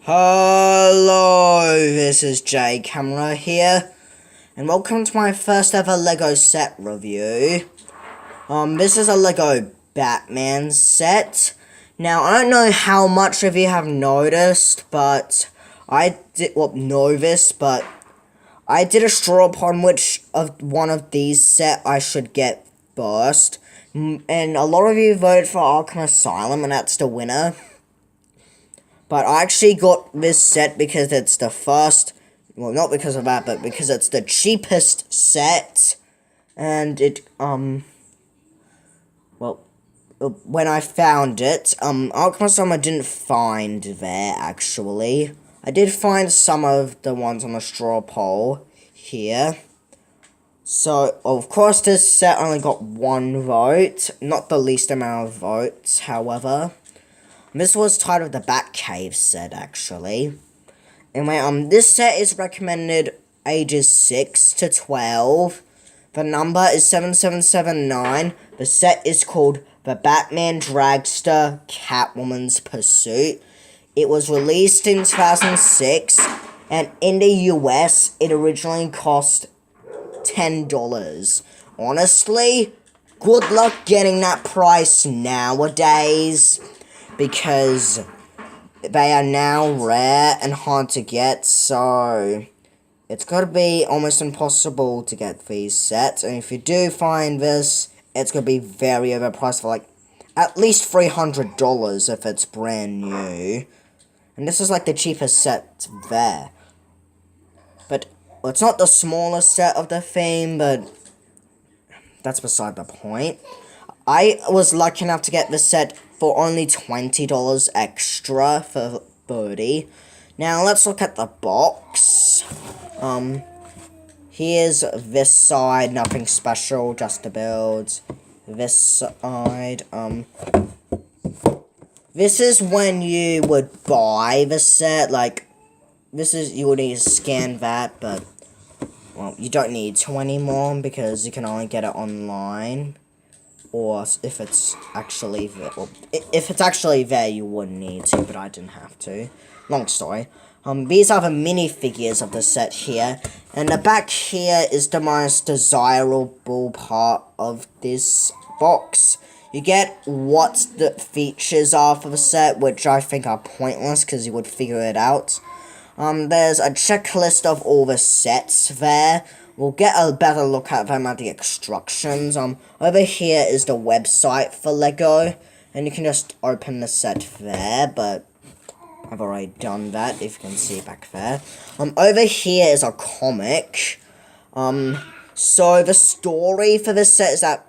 Hello, this is Jcamera here, and welcome to my first ever LEGO set review. This is a LEGO Batman set. Now, I don't know how much of you have noticed, but I did a straw upon which of one of these set I should get first. And a lot of you voted for Arkham Asylum, and that's the winner. But I actually got this set because it's the first, well, not because of that, but because it's the cheapest set. And it, when I found it, Arkham Asylum I didn't find there, actually. I did find some of the ones on the straw poll here. So, of course, this set only got one vote, not the least amount of votes, however. This was titled the Batcave set, actually. Anyway, this set is recommended ages 6 to 12. The number is 7779. The set is called The Batman Dragster Catwoman's Pursuit. It was released in 2006, and in the US, it originally cost $10. Honestly, good luck getting that price nowadays, because they are now rare and hard to get, so it's gotta be almost impossible to get these sets. And if you do find this, it's gonna be very overpriced for like at least $300 if it's brand new. And this is like the cheapest set there. But well, it's not the smallest set of the theme, but that's beside the point. I was lucky enough to get this set for only $20 extra for 30. Now let's look at the box. Here's this side, nothing special, just the builds. This side, this is when you would buy the set, like, you would need to scan that, but, well, you don't need to anymore, because you can only get it online. Or if it's actually there, well, if it's actually there, you wouldn't need to, but I didn't have to. Long story. These are the minifigures of the set here, and the back here is the most desirable part of this box. You get what the features are for the set, which I think are pointless, because you would figure it out. There's a checklist of all the sets there. We'll get a better look at them at the instructions. Over here is the website for LEGO, and you can just open the set there, but I've already done that, if you can see back there. Over here is a comic. So the story for this set is that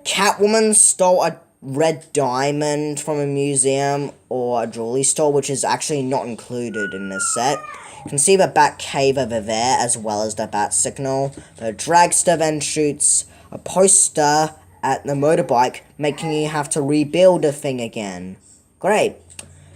Catwoman stole a red diamond from a museum or a jewelry store, which is actually not included in this set. You can see the Batcave over there, as well as the bat signal. The Dragster then shoots a poster at the motorbike, making you have to rebuild the thing again. Great.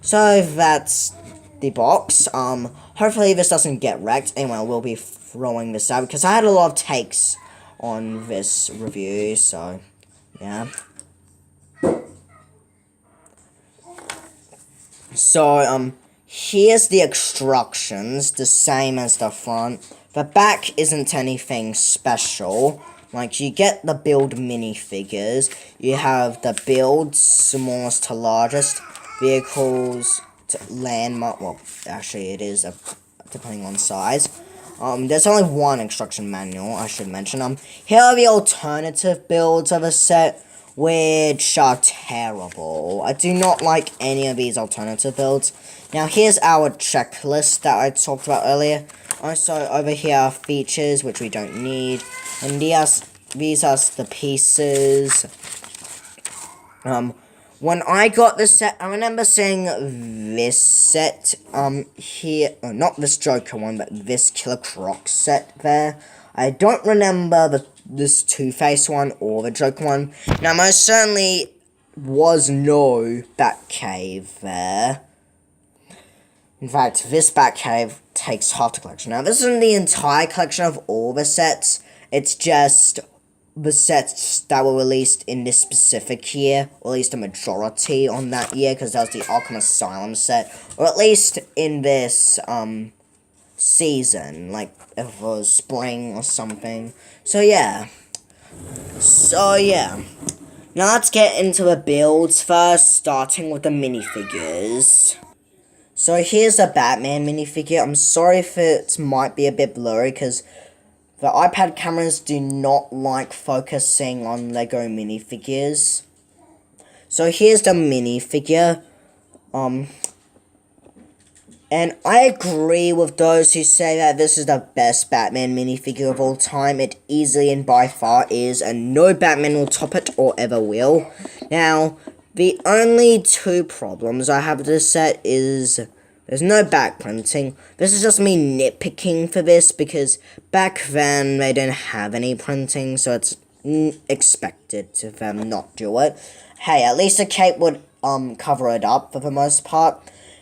So that's the box. Hopefully this doesn't get wrecked. Anyway, we'll be throwing this out, because I had a lot of takes on this review, so, yeah. So, here's the instructions, the same as the front. The back isn't anything special. Like, you get the build minifigures. You have the build, smallest to largest, vehicles to landmark. Well, actually, it is, depending on size. There's only one instruction manual, I should mention. Here are the alternative builds of a set, which are terrible. I do not like any of these alternative builds. Now, here's our checklist that I talked about earlier. Also, over here are features, which we don't need. And these are the pieces. When I got this set, I remember seeing this set, here, not this Joker one, but this Killer Croc set there. I don't remember this Two-Face one or the Joker one. Now, most certainly was no Batcave there. In fact, this Batcave takes half the collection. Now, this isn't the entire collection of all the sets. It's just the sets that were released in this specific year, or at least a majority on that year, because that was the Arkham Asylum set, or at least in this, season, like, if it was spring or something. So, yeah. Now let's get into the builds first, starting with the minifigures. So here's the Batman minifigure. I'm sorry if it might be a bit blurry, because the iPad cameras do not like focusing on Lego minifigures. So here's the minifigure. And I agree with those who say that this is the best Batman minifigure of all time. It easily and by far is, and no Batman will top it or ever will. Now, the only two problems I have with this set is there's no back printing. This is just me nitpicking for this, because back then they didn't have any printing, so it's expected to them not do it. Hey, at least the cape would cover it up for the most part.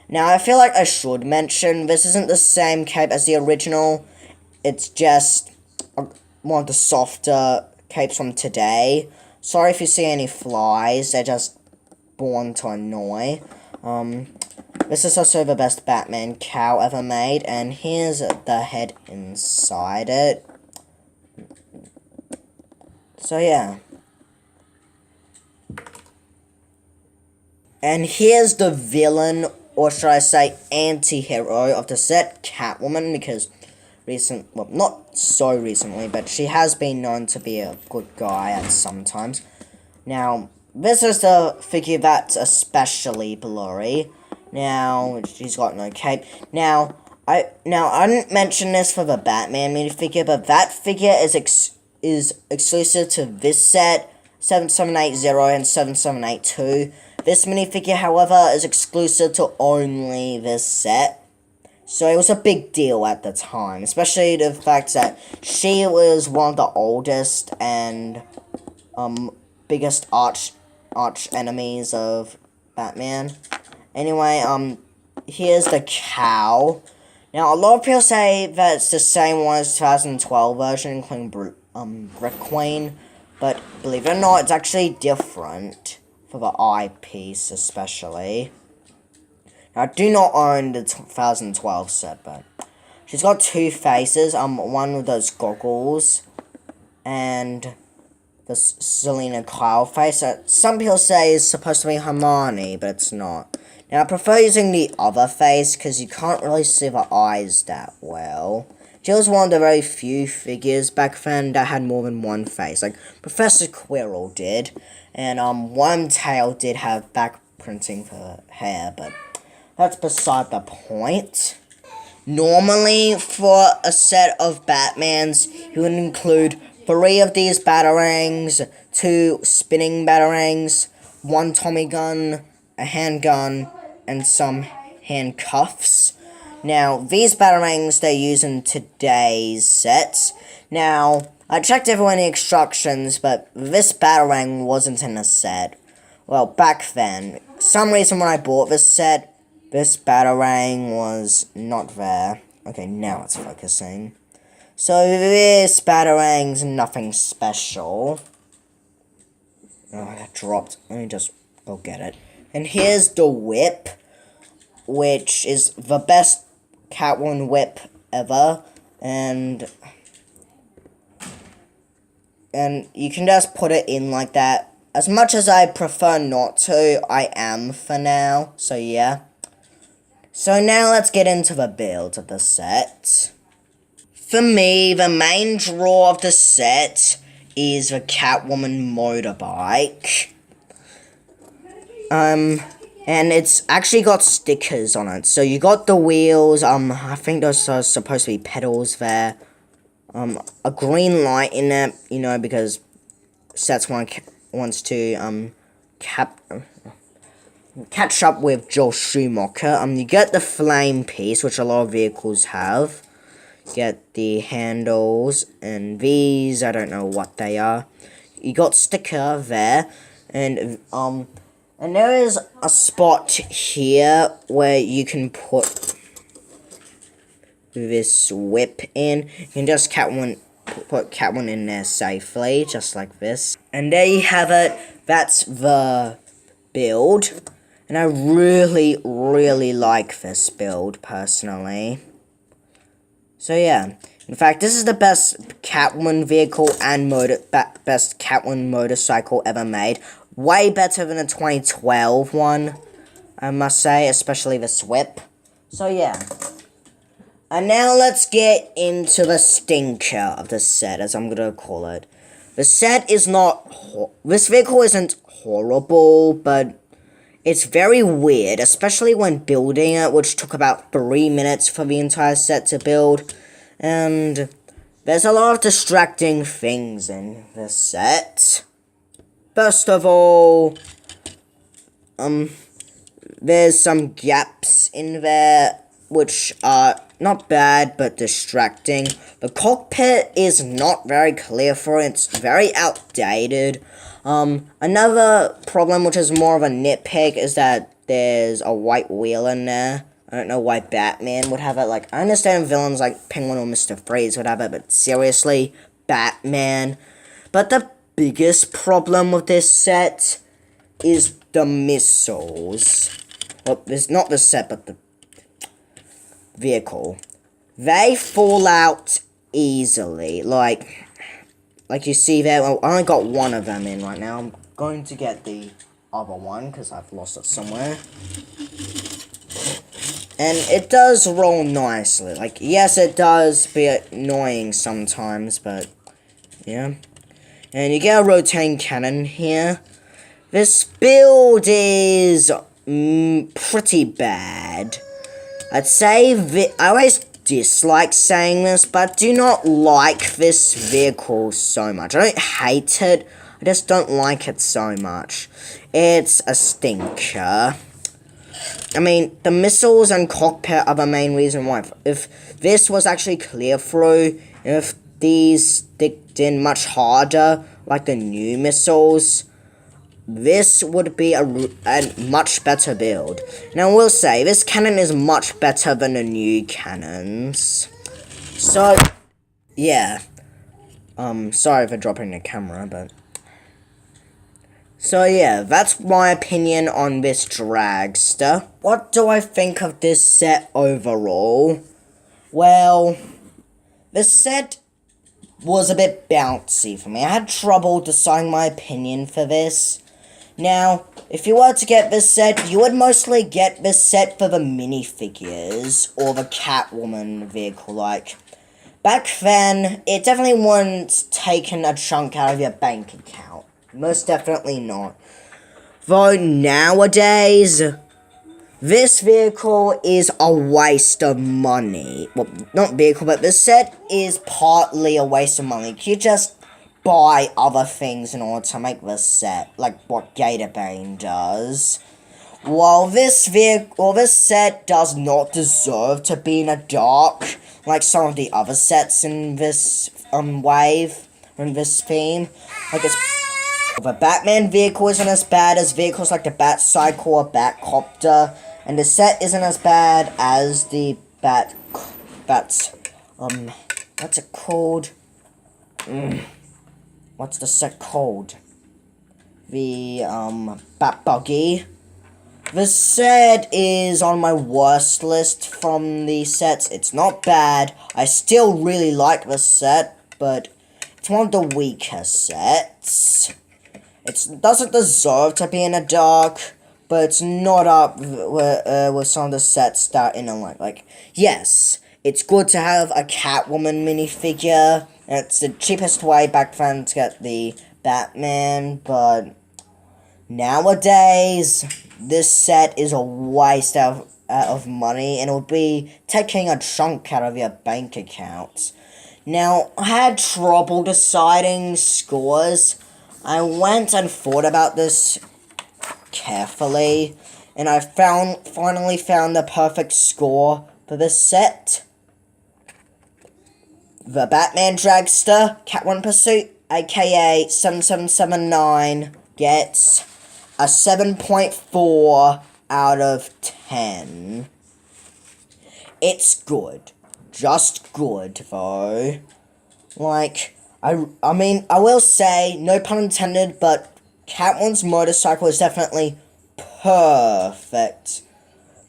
Now, I feel like I should mention, this isn't the same cape as the original. It's just one of the softer capes from today. Sorry if you see any flies, they're just born to annoy. This is also the best Batman cowl ever made, and here's the head inside it. So, yeah. And here's the villain, or should I say anti-hero of the set, Catwoman, because well, not so recently, but she has been known to be a good guy at some times. Now, this is the figure that's especially blurry. Now, she's got no cape. Now, I didn't mention this for the Batman minifigure, but that figure is exclusive to this set, 7780 and 7782. This minifigure, however, is exclusive to only this set. So it was a big deal at the time, especially the fact that she was one of the oldest and biggest arch enemies of Batman. Anyway, here's the cowl. Now, a lot of people say that it's the same one as 2012 version, including Brick Queen, but believe it or not, it's actually different for the eyepiece, especially. Now, I do not own the 2012 set, but she's got two faces, one with those goggles, and the Selena Kyle face that some people say is supposed to be Hermione, but it's not. Now, I prefer using the other face, because you can't really see the eyes that well. She was one of the very few figures back then that had more than one face. Like, Professor Quirrell did, and Wormtail did have back printing for her hair, but that's beside the point. Normally, for a set of Batmans, you would include 3 of these batarangs, 2 spinning batarangs, 1 Tommy gun, a handgun, and some handcuffs. Now, these batarangs they use in today's sets. Now, I checked everyone in the instructions, but this batarang wasn't in the set. Well, back then. Some reason when I bought this set, this batarang was not there. Okay, now it's focusing. So, this batarang's nothing special. Oh, that dropped. Let me just go get it. And here's the whip, which is the best Catwoman whip ever. And you can just put it in like that. As much as I prefer not to, I am for now. So, yeah. So, now let's get into the build of the set. For me, the main draw of the set is the Catwoman motorbike. And it's actually got stickers on it. So you got the wheels, I think those are supposed to be pedals there. A green light in it, you know, because sets wants to, catch up with Joel Schumacher. You get the flame piece, which a lot of vehicles have. You get the handles, and these, I don't know what they are. You got sticker there, and there is a spot here where you can put this whip in. You can just Catwoman put Catwoman in there safely, just like this. And there you have it. That's the build. And I really, really like this build, personally. So yeah. In fact, this is the best Catwoman vehicle and best Catwoman motorcycle ever made. Way better than the 2012 one, I must say, especially the Whip. So yeah. And now let's get into the stinker of the set, as I'm gonna call it. The set is not... This vehicle isn't horrible, but it's very weird, especially when building it, which took about 3 minutes for the entire set to build. And there's a lot of distracting things in this set. First of all, there's some gaps in there, which are not bad, but distracting. The cockpit is not very clear for it. It's very outdated. Another problem, which is more of a nitpick, is that there's a white wheel in there. I don't know why Batman would have it. Like, I understand villains like Penguin or Mr. Freeze would have it, but seriously, Batman. But the biggest problem with this set is the missiles. Well, it's not the set, but the vehicle. They fall out easily. Like you see there, well, I only got one of them in right now. I'm going to get the other one, because I've lost it somewhere. And it does roll nicely. Like, yes, it does be annoying sometimes, but yeah. And you get a rotating cannon here. This build is pretty bad. I'd say I always dislike saying this, but I do not like this vehicle so much. I don't hate it, I just don't like it so much. It's a stinker. I mean, the missiles and cockpit are the main reason why. If this was actually clear through, if these sticked in much harder, like the new missiles, this would be a much better build. Now, I will say, this cannon is much better than the new cannons. So, yeah. Sorry for dropping the camera, but... So, yeah, that's my opinion on this Dragster. What do I think of this set overall? Well, this set was a bit bouncy for me. I had trouble deciding my opinion for this. Now, if you were to get this set, you would mostly get this set for the minifigures, or the Catwoman vehicle, like. Back then, it definitely wasn't taking a chunk out of your bank account. Most definitely not. Though nowadays, this vehicle is a waste of money. Well, not vehicle, but this set is partly a waste of money. You just buy other things in order to make this set, like what Gator does. While this set does not deserve to be in a dark, like some of the other sets in this wave, in this theme. Like the Batman vehicle isn't as bad as vehicles like the Batcycle or Batcopter, and the set isn't as bad as the what's it called? What's the set called? The, Bat Buggy. The set is on my worst list from the sets. It's not bad. I still really like the set, but it's one of the weaker sets. It doesn't deserve to be in a dark, but it's not up with some of the sets that in a like, yes, it's good to have a Catwoman minifigure. It's the cheapest way back then to get the Batman, but nowadays, this set is a waste of money, and it would be taking a chunk out of your bank account. Now, I had trouble deciding scores. I went and thought about this carefully, and I finally found the perfect score for this set. The Batman Dragster, Catwoman Pursuit, aka 7779, gets a 7.4 out of 10. It's good. Just good, though. Like, I mean, I will say, no pun intended, but Catwoman's motorcycle is definitely perfect.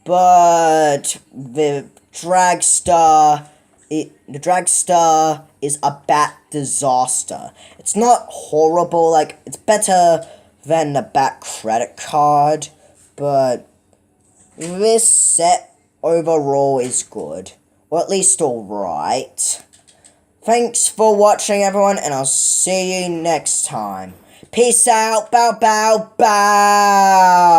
But the Dragster, the Dragster is a bat disaster. It's not horrible, like, it's better than the bat credit card, but this set overall is good. Or at least alright. Thanks for watching, everyone, and I'll see you next time. Peace out. Bow, bow, bow.